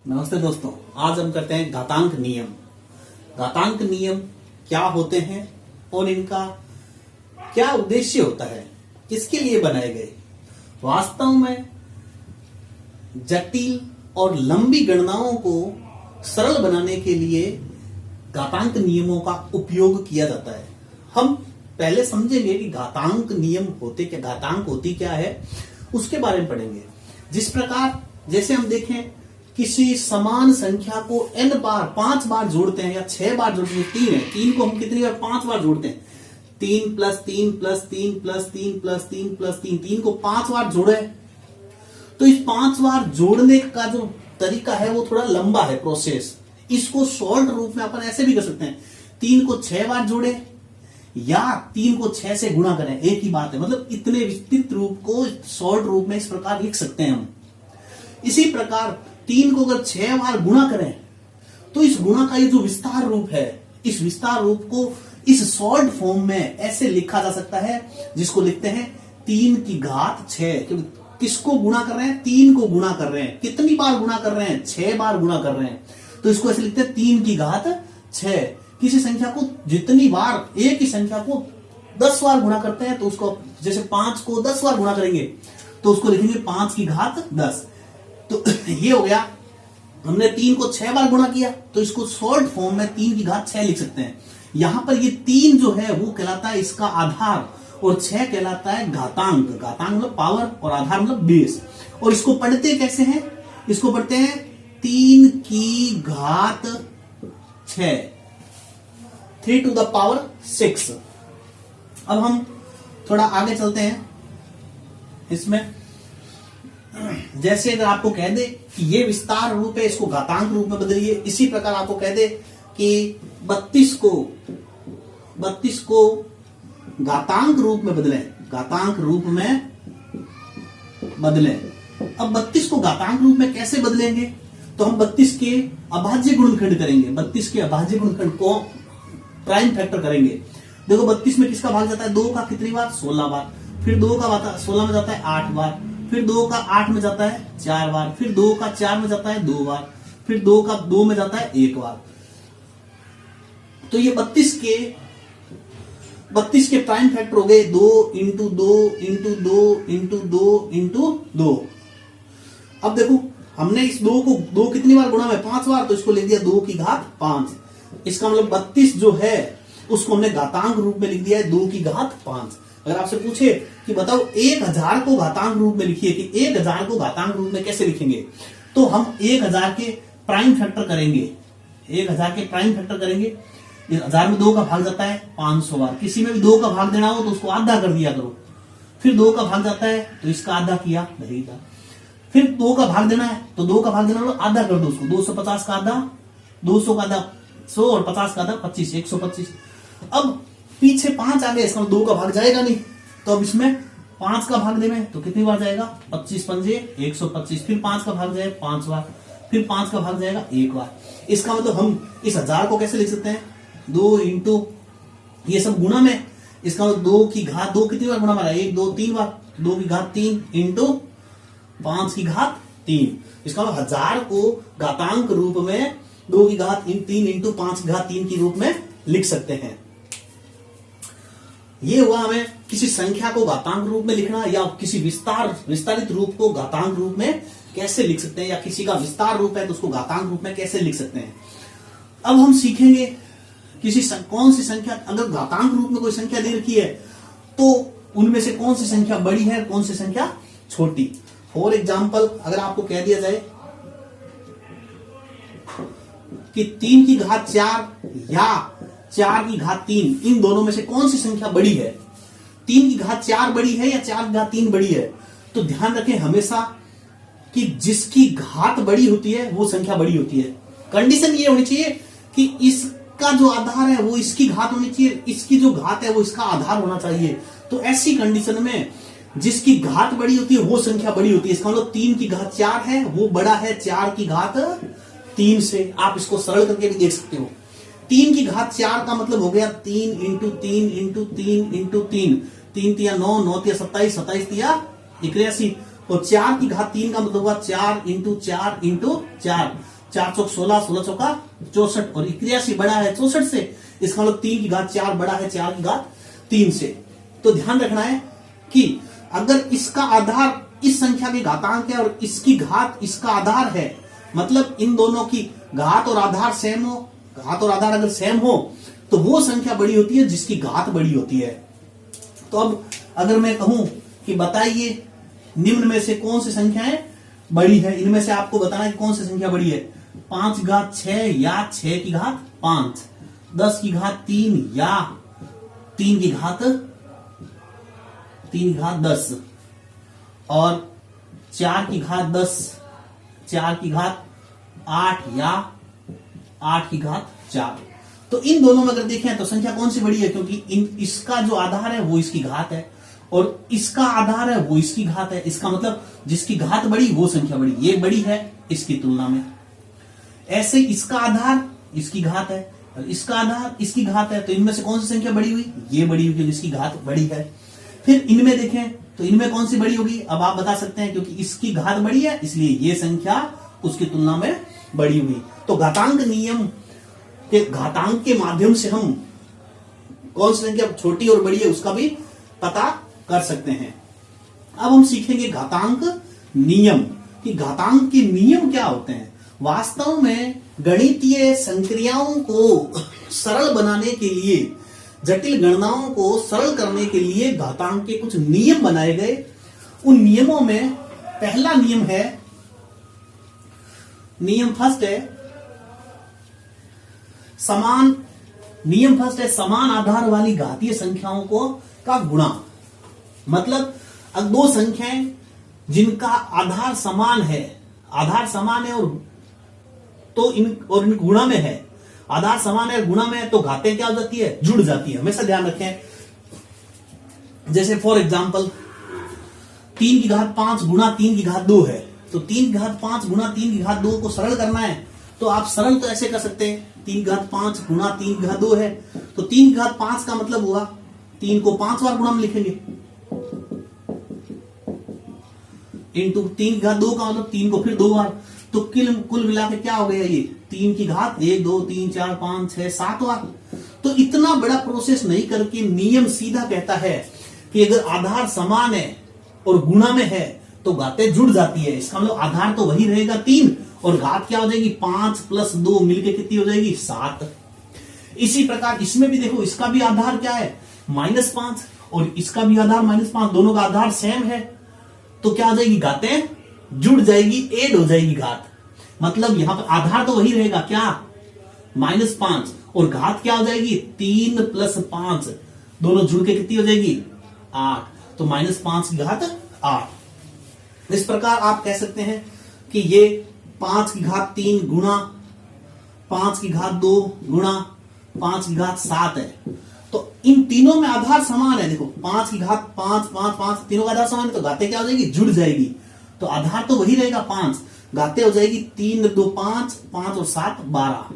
नमस्ते दोस्तों, आज हम करते हैं घातांक नियम। घातांक नियम क्या होते हैं और इनका क्या उद्देश्य होता है, किसके लिए बनाए गए। वास्तव में जटिल और लंबी गणनाओं को सरल बनाने के लिए घातांक नियमों का उपयोग किया जाता है। हम पहले समझेंगे कि घातांक नियम होते क्या, घातांक होती क्या है, उसके बारे में पढ़ेंगे। जिस प्रकार जैसे हम देखें किसी समान संख्या को n बार 5 बार जोड़ते हैं या 6 बार जोड़ते हैं। 3 है, 3 को हम कितनी बार 5 बार जोड़ते हैं। 3 plus 3 plus 3 plus 3 plus 3 plus 3, 3 को 5 बार जोड़े तो इस 5 बार जोड़ने का जो तरीका है वो थोड़ा लंबा है प्रोसेस। इसको शॉर्ट रूप में अपन ऐसे भी कर सकते हैं, 3 को 6 बार जोड़े या 3 को 6 से गुणा करें, एक ही बात है। मतलब इतने विस्तृत रूप को शॉर्ट रूप में इस प्रकार लिख सकते हैं हम। इसी प्रकार 3 को अगर 6 बार गुणा करें तो इस गुणा का ये जो विस्तार रूप है, इस विस्तार रूप को इस शॉर्ट फॉर्म में ऐसे लिखा जा सकता है, जिसको लिखते हैं 3 की घात 6। किसको गुणा कर रहे हैं? 3 को गुणा कर रहे हैं। कितनी बार गुणा कर रहे हैं? 6 बार गुणा कर रहे हैं। तो इसको ऐसे लिखते हैं 3 की घात 6। किसी संख्या को जितनी बार, एक ही संख्या को 10 बार गुणा करते हैं तो उसको, जैसे 5 को 10 बार गुणा करेंगे तो उसको लिखेंगे 5 की घात 10। तो ये हो गया, हमने 3 को 6 बार गुणा किया तो इसको शॉर्ट फॉर्म में 3 की घात 6 लिख सकते हैं। यहां पर ये 3 जो है वो कहलाता है इसका आधार और 6 कहलाता है घातांक। घातांक मतलब पावर और आधार मतलब बेस। और इसको पढ़ते कैसे हैं? इसको पढ़ते हैं 3 की घात 6, 3 टू द पावर 6। अब हम थोड़ा आगे चलते हैं इसमें। जैसे अगर आपको कह दे कि ये विस्तार रूप है, इसको घातांक रूप में बदलिए। इसी प्रकार आपको कह दे कि 32 को घातांक रूप में बदलें, घातांक रूप में बदलें। अब 32 को घातांक रूप में कैसे बदलेंगे? तो हम 32 के अभाज्य गुणनखंड करेंगे। 32 के अभाज्य गुणनखंड को प्राइम फैक्टर करेंगे। देखो 32 में किसका भाग जाता है? 2 का कितनी बार? 16 बार। फिर 2 का 16 में जाता है 8 बार। फिर 2 का 8 में जाता है 4 बार। फिर 2 का 4 में जाता है 2 बार। फिर 2 का 2 में जाता है 1 बार। तो ये 32 के प्राइम फैक्टर हो गए 2 इंटू 2 इंटू 2 इंटू 2 इंटू 2। अब देखो हमने इस 2 को 2 कितनी बार गुणा में 5 बार, तो इसको ले दिया 2 की घात 5। इसका मतलब 32 जो है उसको हमने घातांक रूप में लिख दिया है 2 की घात 5। अगर आपसे पूछे कि बताओ 1000 को घातांक रूप में लिखिए, कि 1000 को घातांक रूप में कैसे लिखेंगे, तो हम 1000 के प्राइम फैक्टर करेंगे। 1000 के प्राइम फैक्टर करेंगे। 1000 में 2 का भाग जाता है 500 बार। किसी में भी 2 का भाग देना हो तो उसको आधा कर दिया करो। फिर 2 का भाग जाता है तो इसका आधा किया, नहीं था। फिर 2 का भाग देना है तो 2 का भाग देना हो आधा कर दो उसको। 250 का आधा 200 का आधा 100 और 50 का आधा 25, 125। अब पीछे 5 आ गए, इसका 2 का भाग जाएगा नहीं, तो अब इसमें 5 का भाग देना है तो कितनी बार जाएगा? 25 पंजे 125। फिर 5 का भाग जाएगा 5 बार। फिर 5 का भाग जाएगा 1 बार। इसका मतलब हम इस 1000 को कैसे लिख सकते हैं? 2 इंटू ये सब गुणा में, इसका मतलब 2 की घात 2 कितनी बार गुणा मारा? 1 2 3 बार। 2 की घात 3 इंटू 5 की घात 3। इसका मतलब 1000 को घातांक रूप में 2 की घात 3 इंटू 5 की घात 3 के रूप में लिख सकते हैं। ये हुआ हमें किसी संख्या को घातांक रूप में लिखना, या किसी विस्तारित रूप को घातांक रूप में कैसे लिख सकते हैं, या किसी का विस्तार रूप है तो उसको घातांक रूप में कैसे लिख सकते हैं। अब हम सीखेंगे कौन सी संख्या, अगर घातांक रूप में कोई संख्या दे रखी है तो उनमें से कौन सी संख्या बड़ी है, कौन सी संख्या छोटी। फॉर एग्जाम्पल अगर आपको कह दिया जाए कि 3 की घात 4 या 4 की घात 3, इन दोनों में से कौन सी संख्या बड़ी है? 3 की घात 4 बड़ी है या 4 की घात 3 बड़ी है? तो ध्यान रखें हमेशा कि जिसकी घात बड़ी होती है वो संख्या बड़ी होती है। कंडीशन ये होनी चाहिए कि इसका जो आधार है वो इसकी घात होनी चाहिए, इसकी जो घात है वो इसका आधार होना चाहिए। तो ऐसी कंडीशन में जिसकी घात बड़ी होती है वो संख्या बड़ी होती है। इसका मतलब 3 की घात 4 है वो बड़ा है 4 की घात 3 से। आप इसको सरल करके भी देख सकते हो। 3 की घात 4 का मतलब हो गया 3 इंटू 3 इंटू 3 इंटू 3, 3 तिया 9, 9 तिया 27, 27 तिया 81। और 4 की घात 3 का मतलब हुआ 4 इंटू 4 इंटू 4, 4 चौक 16, 16 चौका 64 और 81 बड़ा है 64 से, इसका मतलब 3 की घात 4 बड़ा है 4 की घात 3 से। तो ध्यान रखना है कि अगर इसका आधार इस संख्या की घातांक है और इसकी घात इसका आधार है, मतलब इन दोनों की घात और आधार सेम हो, घात और आधार अगर सेम हो तो वो संख्या बड़ी होती है जिसकी घात बड़ी होती है। तो अब अगर मैं कहूं कि बताइए निम्न में से कौन सी संख्याएं बड़ी है, इनमें से आपको बताना है कि कौन सी संख्या बड़ी है। 5 की घात 6 या 6 की घात 5, 10 की घात 3 या 3 की घात 10 और 4 की घात 10, 4 की घात 8 या 8 की घात 4। तो इन दोनों में अगर देखें तो संख्या कौन सी बड़ी है, क्योंकि इसका जो आधार है वो इसकी घात है और इसका आधार है वो इसकी घात है। इसका मतलब जिसकी घात बड़ी वो संख्या बड़ी, ये बड़ी है इसकी तुलना में। ऐसे इसका आधार इसकी घात है और इसका आधार इसकी घात है, तो इनमें से कौन सी संख्या बड़ी हुई, ये बड़ी हुई, जिसकी घात बड़ी है। फिर इनमें देखें तो इनमें कौन सी बड़ी होगी, अब आप बता सकते हैं क्योंकि इसकी घात बड़ी है इसलिए ये संख्या उसकी तुलना में बड़ी हुई। तो घातांक नियम के घातांक के माध्यम से हम कौन सी संख्या छोटी और बड़ी है उसका भी पता कर सकते हैं। अब हम सीखेंगे घातांक नियम कि घातांक के नियम क्या होते हैं। वास्तव में गणितीय संक्रियाओं को सरल बनाने के लिए, जटिल गणनाओं को सरल करने के लिए घातांक के कुछ नियम बनाए गए। उन नियमों में पहला नियम है, नियम फर्स्ट है समान आधार वाली घातीय संख्याओं को का गुणा। मतलब अब दो संख्याएं जिनका आधार समान है और तो इन गुणा में है, आधार समान है गुणा में है, तो घातें क्या हो जाती है, जुड़ जाती है। हमेशा ध्यान रखें, जैसे फॉर एग्जांपल 3 की घात 5 गुणा 3 की घात 2 है, तो 3 की घात 5 गुणा 3 की घात 2 को सरल करना है तो आप सरल तो ऐसे कर सकते हैं, 3 की घात 5 गुणा 3 की घात 2 है, तो 3 की घात 5 का मतलब हुआ 3 को 5 बार गुणा में लिखेंगे, इंटू 3 की घात 2 का मतलब 3 को फिर 2 बार, तो कुल मिला के क्या हो गया, ये 3 की घात 1 2 3 4 5 6 7 बार। तो इतना बड़ा प्रोसेस नहीं करके नियम सीधा कहता है कि अगर आधार समान है और गुणा में है तो घातें जुड़ जाती है। इसका मतलब आधार तो वही रहेगा 3 और घात क्या हो जाएगी 5 प्लस 2 मिलके कितनी हो जाएगी 7। इसी प्रकार इसमें भी देखो, इसका भी आधार क्या है -5 और इसका भी आधार -5, दोनों का आधार सेम है, तो क्या हो जाएगी घातें जुड़ जाएगी, ऐड हो जाएगी घात। मतलब यहां पर आधार तो वही रहेगा क्या -5 और घात क्या हो जाएगी 3 प्लस 5, दोनों जुड़ के कितनी हो जाएगी 8, तो -5 की घात 8। इस प्रकार आप कह सकते हैं कि ये 5 की घात 3 गुणा 5 की घात 2 गुणा 5 की घात 7 है। तो इन तीनों में आधार समान है, देखो 5 की घात 5 5 5 तीनों का आधार समान है, तो घातें क्या हो जाएगी जुड़ जाएगी, तो आधार तो वही रहेगा 5, घातें हो जाएगी 3 2 5 5 और 7 12।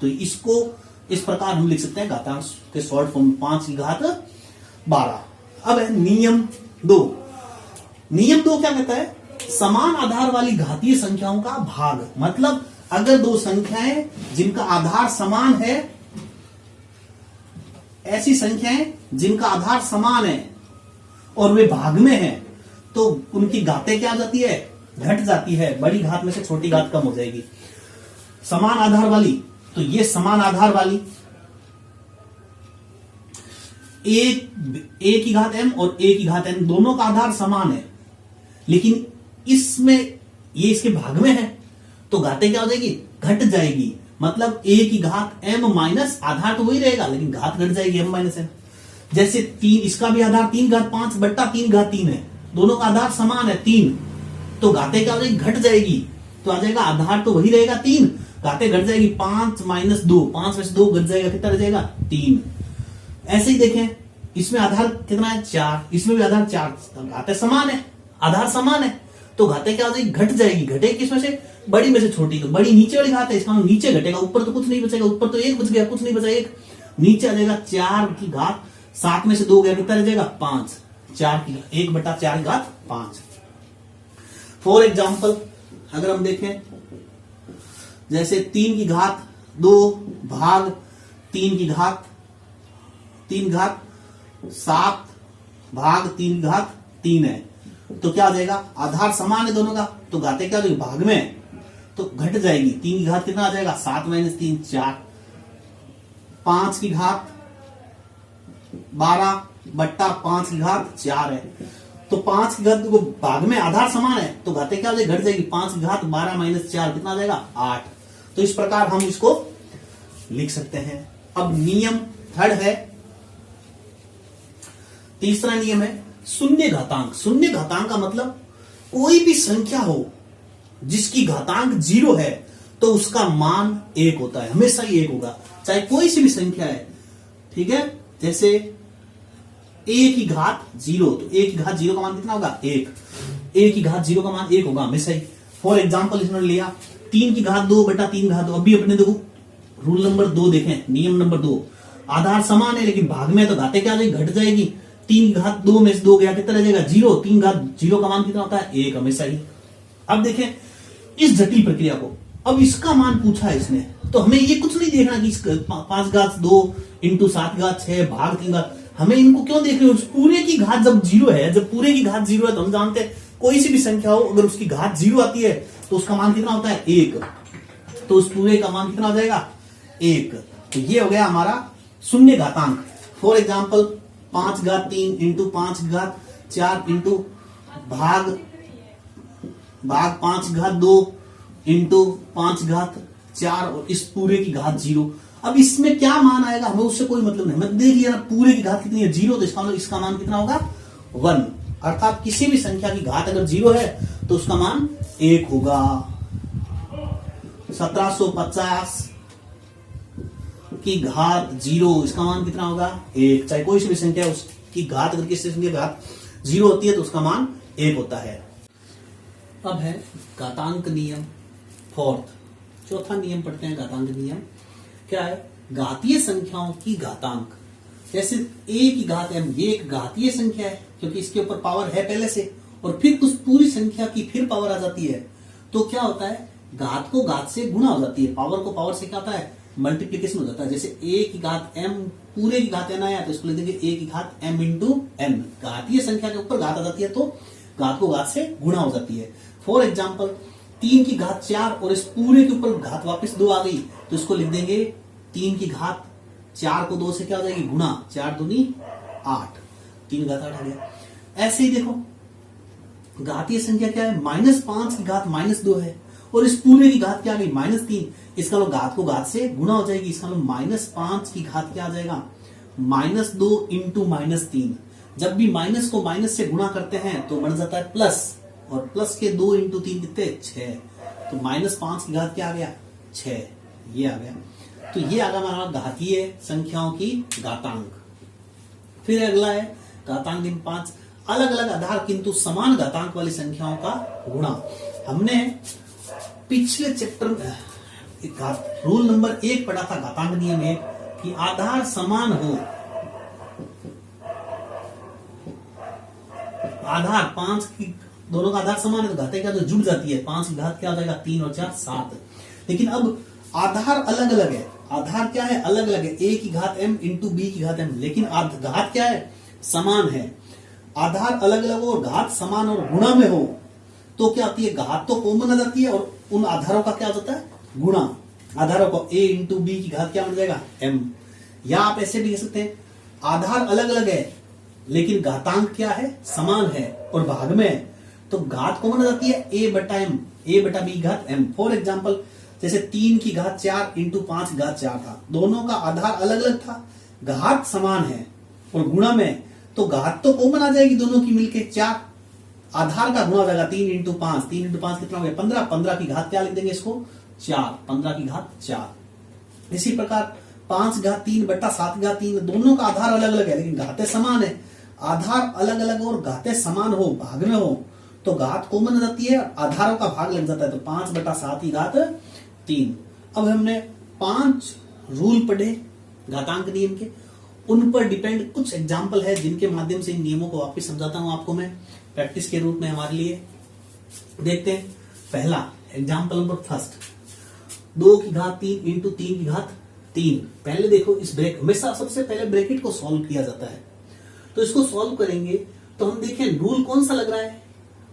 तो इसको इस प्रकार हम लिख सकते हैं घातांक के शॉर्ट फॉर्म 5 की घात 12। अब है नियम 2। नियम 2 क्या कहता है, समान आधार वाली घातीय संख्याओं का भाग। मतलब अगर दो संख्याएं जिनका आधार समान है, ऐसी संख्याएं जिनका आधार समान है और वे भाग में है, तो उनकी घातें क्या हो जाती है, घट जाती है, बड़ी घात में से छोटी घात कम हो जाएगी। समान आधार वाली, तो ये समान आधार वाली a की घात m और a की घात n दोनों का आधार समान है, लेकिन इसमें ये इसके भाग में है, तो घातें क्या हो जाएगी, घट जाएगी। मतलब a की घात m माइनस, आधार तो वही रहेगा लेकिन घात घट जाएगी m माइनस n। जैसे 3, इसका भी आधार 3 घात 5 बट्टा 3 घात 3 है, दोनों का आधार समान है 3, तो घातें क्या हो जाएगी, घट जाएगी। तो आ जाएगा आधार तो वही रहेगा 3, घातें घट जाएगी 5 माइनस 2, 5 में से 2 घट जाएगा, कितना रह जाएगा 3। ऐसे ही देखें, इसमें आधार कितना है 4, इसमें भी आधार 4, घातें समान है, आधार समान है, तो घातें क्या हो जाएगी, घट जाएगी। घटेगी किसमें से, बड़ी में से छोटी, तो बड़ी नीचे वाली घात है, इसका मतलब नीचे घटेगा, ऊपर तो कुछ नहीं बचेगा, ऊपर तो 1 बच गया, कुछ नहीं बचा 1, नीचे आ जाएगा 4 की घात 7 में से 2 गया, कितना रह जाएगा 5, 4 की 1 बटा 4 की घात 5। फॉर एग्जाम्पल अगर हम देखें जैसे 3 की घात 2 भाग 3 की घात 7 भाग 3 की घात 3 है, तो क्या हो जाएगा, आधार समान है दोनों का, तो घातें क्या हो जाएगी भाग में तो घट जाएगी। 3 की घात कितना आ जाएगा 7 - 3 4, 5 की घात 12 बट्टा 5 की घात 4 है, तो 5 की घात को भाग में आधार समान है तो घातें क्या हो जाएगी घट जाएगी। 5 की घात 12 - 4 कितना आ जाएगा 8। तो इस प्रकार हम इसको लिख सकते हैं। अब नियम थर्ड है, तीसरा नियम है शून्य घातांक। शून्य घातांक का मतलब कोई भी संख्या हो जिसकी घातांक 0 है तो उसका मान 1 होता है, हमेशा ही 1 होगा, चाहे कोई सी भी संख्या है। ठीक है, जैसे a की घात 0, तो a की घात 0 का मान कितना होगा 1। a की घात 0 का मान 1 होगा हमेशा ही। फॉर एग्जाम्पल इसने लिया 3 की घात 2 बटा 3 घात 2। अभी अपने देखो रूल नंबर 2 देखें, नियम नंबर 2, आधार समान है लेकिन भाग में तो घातें क्या जाएगी घट जाएगी। 3 की घात 2 में से 2 गया कितना रह जाएगा 0। 3 घात 0 का मान कितना होता है 1 हमेशा ही। अब देखें इस जटिल प्रक्रिया को, अब इसका मान पूछा है इसने, तो हमें ये कुछ नहीं देखना कि 5 घात 2 इंटू 7 घात 6 भाग 3 घात, हमें इनको क्यों देख रहे हो, पूरे की घात जब 0 है, जब पूरे की घात 0 है तो हम जानते हैं कोई सी भी संख्या हो अगर उसकी घात 0 आती है तो उसका मान कितना होता है 1, तो उस पूरे का मान कितना हो जाएगा 1। तो ये हो गया हमारा शून्य घातांक। फॉर एग्जाम्पल 5 घात 3 इंटू 5 घात 4 इंटू भाग 5 घात 2 इंटू 5 घात 4 और इस पूरे की घात 0। अब इसमें क्या मान आएगा हमें उससे कोई मतलब नहीं, हमें देख लिया ना पूरे की घात कितनी है 0, तो इसका मतलब इसका मान कितना होगा 1। अर्थात किसी भी संख्या की घात अगर 0 है तो उसका मान 1 होगा। 1750 की घात 0, इसका मान कितना होगा 1। चाहे कोई सी भी संख्या उसकी घात अगर किसी संख्या की घात 0 होती है तो उसका मान 1 होता है। अब है घातांक नियम फोर्थ, चौथा नियम पढ़ते हैं। घातांक नियम क्या है, घातीय संख्याओं की घातांक। जैसे a की घात m, ये एक घातीय संख्या है क्योंकि इसके ऊपर पावर है पहले से, और फिर उस पूरी संख्या की फिर पावर आ जाती है, तो क्या होता है घात को घात से गुणा हो जाती है, पावर को पावर से क्या होता है मल्टीप्लीकेशन हो जाता है। जैसे a की घात m पूरे की घात n आया तो इसको लिख देंगे a की घात m इंटू n। घातीय संख्या के ऊपर घात आ जाती है तो घात को घात से गुणा हो जाती है। फॉर एग्जाम्पल 3 की घात 4 और इस पूरे के ऊपर घात वापस 2 आ गई तो इसको लिख देंगे 3 की घात 4 को 2 से क्या हो जाएगी गुणा, 4 दूनी 8, 3 घात 8 आ गया। ऐसे ही देखो घातीय संख्या क्या है -5 की घात -2 है और इस पूरे की घात क्या आ गई -3, इसका लो घात को घात से गुणा हो जाएगी, इसका लो -5 की घात क्या आ जाएगा -2 इंटू -3। जब भी माइनस को माइनस से गुणा करते हैं तो बन जाता है प्लस, और प्लस के 2 इंटू 3 कितने 6, तो -5 की घात क्या आ गया 6, ये आ गया। तो ये आ गया हमारा घातीय संख्याओं की घातांक। फिर अगला है घातांक इन 5, अलग अलग आधार किंतु समान घातांक वाली संख्याओं का गुणा। हमने पिछले चैप्टर में रूल नंबर 1 पढ़ा था घातांक नियम 1 कि आधार समान हो, आधार 5 की दोनों का आधार समान है तो घातें क्या तो जुड़ जाती है, 5 की घात क्या हो जाएगा 3 और 4 7। लेकिन अब आधार अलग अलग है, आधार क्या है अलग अलग है, a की घात m इंटू b की घात m, लेकिन घात क्या है समान है। आधार अलग अलग हो और घात समान और गुणा में हो तो क्या आती है घात तो कॉमन आ जाती है और उन आधारों का क्या हो जाता है गुणा। आधारों को a इंटू b की घात क्या बन जाएगा m। या आप ऐसे भी कह सकते हैं आधार अलग अलग है लेकिन घातांक क्या है समान है और भाग में है तो घात कॉमन आ जाती है a बटा m, a बटा b घात m। फॉर एग्जाम्पल जैसे 3 की घात 4 इंटू 5 की घात 4 था, दोनों का आधार अलग अलग था, घात समान है और गुणा में तो घात तो कॉमन आ जाएगी दोनों की मिलके 4, आधार का गुणा हो जाएगा 3 इंटू 5, 3 इंटू 5 कितना हो गया 15, 15 की घात क्या लिख देंगे इसको 4, 15 की घात 4। इसी प्रकार 5 घात 3 बटा 7 घात 3, दोनों का आधार अलग अलग है लेकिन घातें समान है। आधार अलग अलग और घातें समान हो भाग में हो तो घात कॉमन आ जाती है, आधारों का भाग लग जाता है, तो 5 बटा 7 की घात 3। अब हमने 5 रूल पढ़े घातांक नियम के, उन पर डिपेंड कुछ एग्जाम्पल है जिनके माध्यम से इन नियमों को वापस समझाता हूं आपको मैं प्रैक्टिस के रूप में हमारे लिए। देखते हैं पहला एग्जाम्पल नंबर फर्स्ट, 2 की घात 3 इंटू 3 की घात 3। पहले देखो इस ब्रेक हमेशा सबसे पहले ब्रैकेट को सॉल्व किया जाता है। तो इसको सॉल्व करेंगे तो हम देखें रूल कौन सा लग रहा है,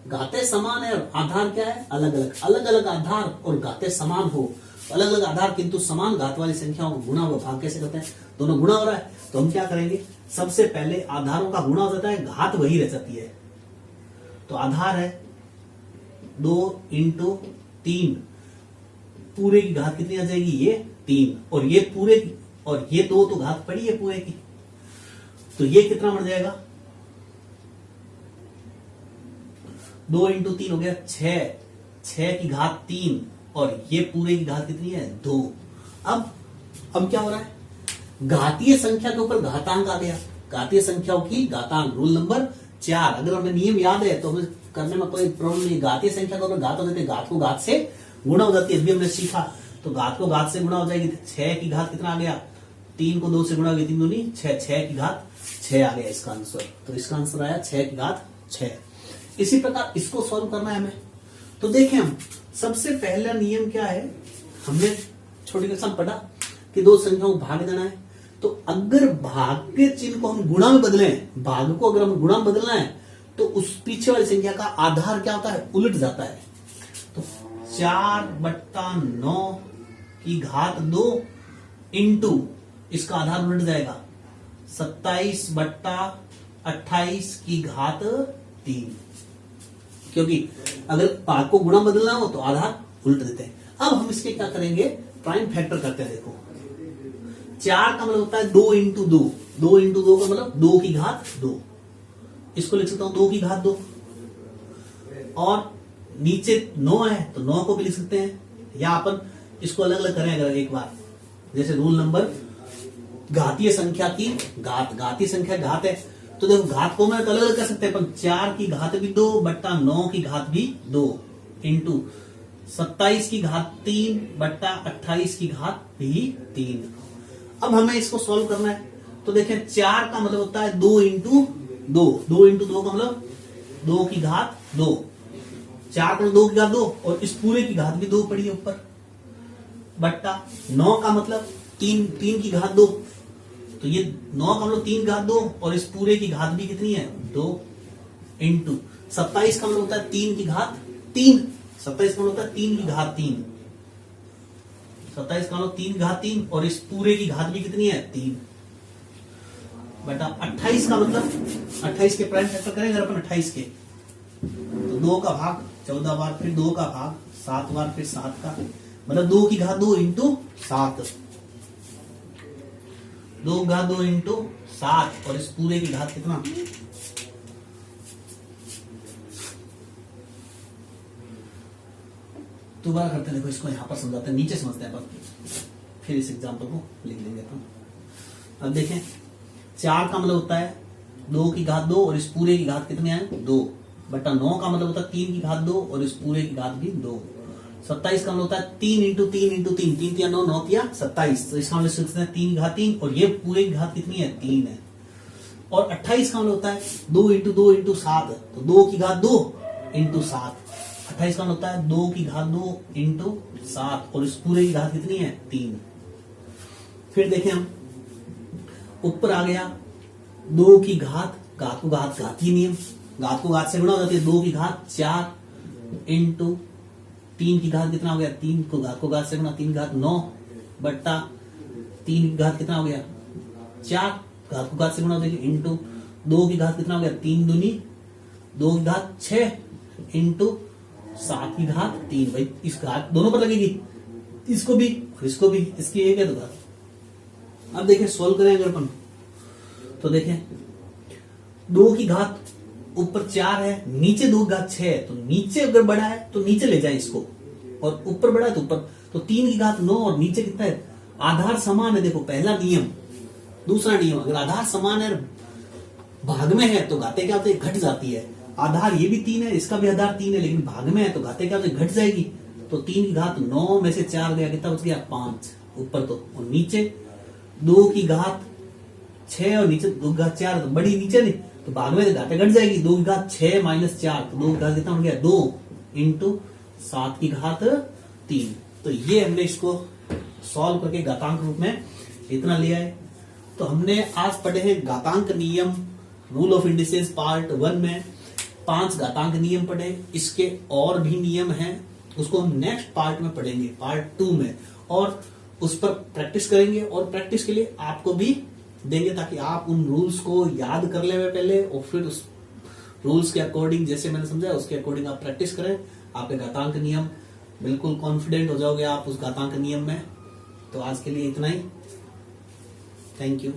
घातें समान है और आधार क्या है अलग अलग। अलग अलग आधार और घातें समान हो, अलग अलग आधार किंतु समान घात वाली संख्याओं को गुणा व भाग कैसे करते हैं, दोनों गुणा हो रहा है तो हम क्या करेंगे, सबसे पहले आधारों का गुणा हो जाता है, घात वही रह जाती है। तो आधार है 2 इंटू 3, पूरे की घात कितनी आ जाएगी, ये 3, और ये पूरे की, और ये 2 तो घात पड़ी है पूरे की, तो ये कितना बन जाएगा, 2 इंटू 3 हो गया 6, 6 की घात 3, और ये पूरे की घात कितनी है 2। अब क्या हो रहा है, घातीय संख्या के ऊपर घातांक आ गया, घातीय संख्याओं की घातांक, रूल नंबर 4। अगर हमें नियम याद है तो हमें करने में कोई प्रॉब्लम नहीं। घातीय संख्या के ऊपर घात हो जाती है, घात को घात से गुणा हो जाती है, अभी हमने सीखा। तो घात को घात से गुणा हो जाएगी, 6 की घात कितना आ गया, 3 को 2 से गुणा हो गया, 3 दूनी 6, 6 की घात 6 आ गया इसका आंसर। तो इसका आंसर आया 6 की घात 6। इसी प्रकार इसको सॉल्व करना है हमें। तो देखें हम सबसे पहला नियम क्या है, हमने छोटी कक्षा में पढ़ा कि दो संख्याओं को भाग देना है। तो अगर भाग के चिन्ह को हम गुणा में बदलें, भाग को अगर हम गुणा में बदलना है तो उस पीछे वाली संख्या का आधार क्या होता है, उलट जाता है। तो 4/9 की घात 2 इंटू इसका आधार उलट जाएगा 27/28 की घात 3, क्योंकि अगर भाग को गुणा बदलना हो तो आधार उल्ट देते हैं। अब हम इसके क्या करेंगे, प्राइम फैक्टर करते हैं। देखो 4 का मतलब होता है 2 इंटू 2, 2 इंटू 2 का मतलब 2 की घात 2, इसको लिख सकता हूं 2 की घात 2, और नीचे 9 है तो 9 को भी लिख सकते हैं, या अपन इसको अलग अलग करें अगर एक बार, जैसे रूल नंबर घातीय संख्या की घात, घातीय संख्या घात है तो देखो घात को मैं अलग अलग कर सकते हैं अपन, 4 की घात भी 2/9 की घात भी 2 इंटू 27 की घात 3/28 की घात भी 3। अब हमें इसको सॉल्व करना है। तो देखें 4 का मतलब होता है 2 इंटू 2, 2 इंटू 2 का मतलब 2 की घात 2, 4 का 2 की घात 2, और इस पूरे की घात भी 2 पड़ी है ऊपर, बट्टा 9 का मतलब 3 की घात 2, तो ये 9 का मतलब 3 की घात 2, और इस पूरे की घात भी कितनी है 2, इंटू 27 का मतलब होता है 3 की घात 3, 27 का मतलब होता है 3 की घात 3, 27 का मतलब 3 की घात 3, और इस पूरे की घात भी कितनी है 3, बटा 28 का मतलब 28 के प्राइम फैक्टर करेंगे अगर अपन 28 के, तो 2 का भाग 14 बार, फिर 2 का भाग 7 बार, फिर 7 का मतलब 2 की घात 2 इंटू 7, 2 की घात 2 इंटू 7, और इस पूरे की घात कितना, दोबारा करते हैं। देखो इसको यहां पर समझाते हैं, नीचे समझते हैं अपन, फिर इस एग्जांपल को लिख लेंगे अपन। अब देखें 4 का मतलब होता है 2 की घात 2, और इस पूरे की घात कितने हैं 2, बटा 9 का मतलब होता है 3 की घात 2, और इस पूरे की घात भी 2। 27 का मतलब होता है 3 इंटू 3 इंटू 3, 3 या 9, 9 या 27, तो इसका मतलब लिख सकते हैं 3 की घात 3, और ये पूरे की घात कितनी है 3 है। और 28 का मतलब होता है 2 इंटू 2 इंटू 7, तो 2 की घात 2 इंटू 7, 28 का मतलब होता है 2 की घात 2 इंटू 7, और इस पूरे की घात कितनी है 3। फिर देखें हम ऊपर आ गया 2 की घात, घात को घात घातीय नियम, घात को घात से गुणा हो जाती है, 2 की घात 4 इंटू 3 की घात कितना हो गया, 3 को घात से गुणा, 3 की घात 9 बट्टा 3 की घात कितना हो गया 4, घात को घात से गुणा हो जाएगी, इंटू 2 की घात कितना हो गया 3 दूनी 2 की घात 6 इंटू 7 की घात 3। भाई इस घात दोनों पर लगेगी, इसको भी और इसको भी, इसकी एक है तो घात। अब देखें सोल्व करें अगर अपन, तो देखें 2 की घात ऊपर 4 है, नीचे 2 की घात 6 है, तो नीचे अगर बड़ा है तो नीचे ले जाए इसको, और ऊपर बड़ा है तो ऊपर, तो 3 की घात 9 और नीचे कितना है, आधार समान है। देखो पहला नियम, दूसरा नियम, अगर आधार समान है भाग में है तो घाते क्या होते घट जाती है। आधार ये भी 3 है, इसका भी आधार 3 है, लेकिन भाग में है तो घाते क्या होते घट जाएगी। तो 3 की घात 9 में से 4 गया, कितना बच गया 5 ऊपर, तो और नीचे 2 की घात 6 और नीचे 2 की घात 4, तो बड़ी नीचे नहीं, तो भाग में घाते घट जाएगी। 2 की घात 6 - 4, तो 2 की घात कितना हो गया 2 इंटू 7 की घात 3। तो ये हमने इसको सॉल्व करके घातांक रूप में इतना लिया है। तो हमने आज पढ़े हैं घातांक नियम, रूल ऑफ इंडिसेस पार्ट 1 में 5 घातांक नियम पढ़े। इसके और भी नियम हैं, उसको हम नेक्स्ट पार्ट में पढ़ेंगे, पार्ट 2 में, और उस पर प्रैक्टिस करेंगे और प्रैक्टिस के लिए आपको भी देंगे ताकि आप उन रूल्स को याद कर ले पहले और फिर उस रूल्स के अकॉर्डिंग, जैसे मैंने समझाया उसके अकॉर्डिंग आप प्रैक्टिस करें। आपके घातांक नियम बिल्कुल कॉन्फिडेंट हो जाओगे आप उस घातांक नियम में। तो आज के लिए इतना ही। Thank you.